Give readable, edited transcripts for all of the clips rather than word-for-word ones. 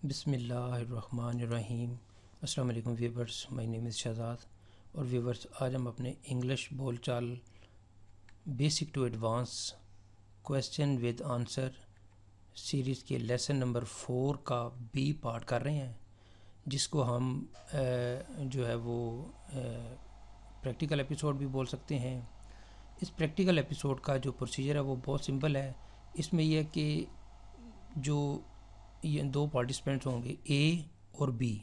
بسم اللہ الرحمن الرحیم۔ السلام علیکم ویورز، مائی نیم از شہزاد۔ اور ویورز، آج ہم اپنے انگلش بول چال basic to advance question with answer series کے لیسن نمبر 4 کا بی پارٹ کر رہے ہیں، جس کو ہم جو ہے وہ پریکٹیکل ایپیسوڈ بھی بول سکتے ہیں۔ اس پریکٹیکل ایپیسوڈ کا جو پروسیجر ہے وہ بہت سمپل ہے۔ اس میں یہ ہے کہ جو یہ دو پارٹیسپینٹس ہوں گے، اے اور بی۔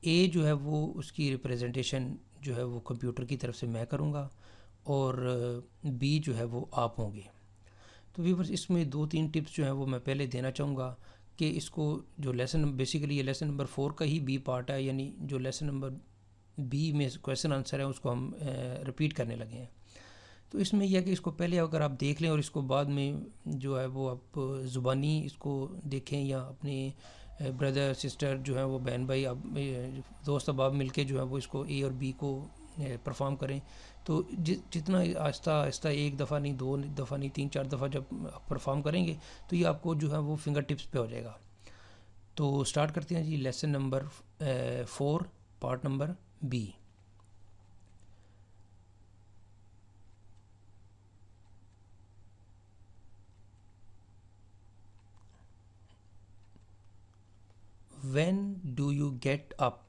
اے جو ہے وہ اس کی ریپریزنٹیشن جو ہے وہ کمپیوٹر کی طرف سے میں کروں گا، اور بی جو ہے وہ آپ ہوں گے۔ تو ویورز، اس میں 2-3 ٹپس جو ہیں وہ میں پہلے دینا چاہوں گا کہ اس کو جو لیسن بیسیکلی یہ لیسن نمبر 4 کا ہی بی پارٹ ہے، یعنی جو لیسن نمبر بی میں کویسچن آنسر ہے اس کو ہم ریپیٹ کرنے لگے ہیں۔ تو اس میں یہ ہے کہ اس کو پہلے اگر آپ دیکھ لیں اور اس کو بعد میں جو ہے وہ آپ زبانی اس کو دیکھیں، یا اپنے بردر سسٹر جو ہیں وہ بہن بھائی دوست احباب مل کے جو ہے وہ اس کو اے اور بی کو پرفارم کریں، تو جتنا آہستہ آہستہ 1 دفعہ نہیں، 2 دفعہ نہیں، 3-4 دفعہ جب آپ پرفارم کریں گے تو یہ آپ کو جو ہے وہ فنگر ٹپس پہ ہو جائے گا۔ تو سٹارٹ کرتے ہیں جی، lesson number 4 part number B. When do you get up?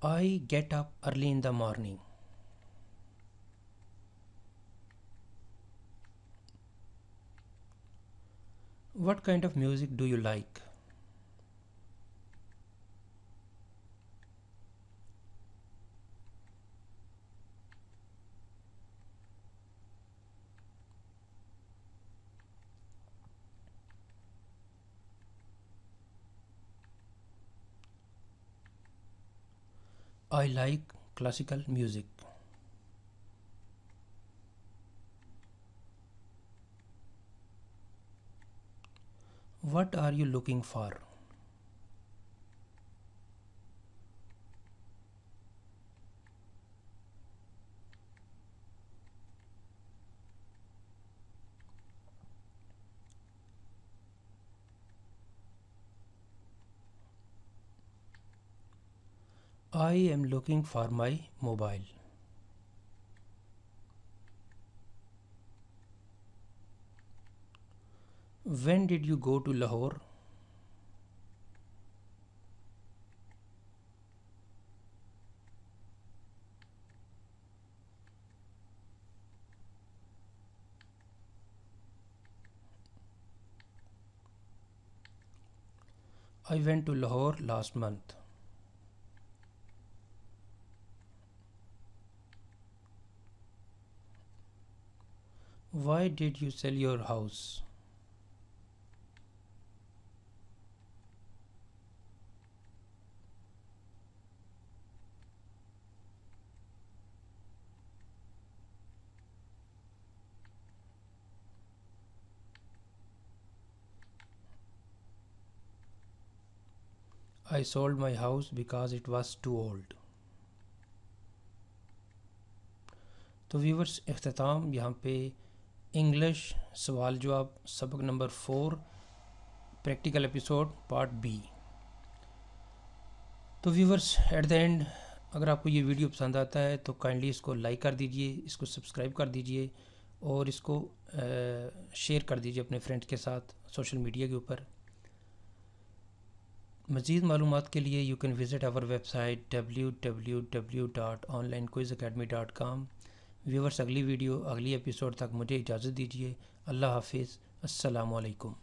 I get up early in the morning. What kind of music do you like? I like classical music. What are you looking for? I am looking for my mobile. When did you go to Lahore? I went to Lahore last month. Why did you sell your house? I sold my house because it was too old. تو viewers, اختتام یہاں پہ English سوال جواب سبق نمبر 4 practical episode part B. تو viewers, at the end اگر آپ کو یہ ویڈیو پسند آتا ہے تو کائنڈلی اس کو لائک کر دیجئے، اس کو سبسکرائب کر دیجئے، اور اس کو شیئر کر دیجئے اپنے فرینڈ کے ساتھ سوشل میڈیا کے اوپر۔ مزید معلومات کے لیے you can visit our website www.onlinequizacademy.com۔ Viewers, اگلی ویڈیو اگلی ایپیسوڈ تک مجھے اجازت دیجیے۔ اللہ حافظ، السلام علیکم۔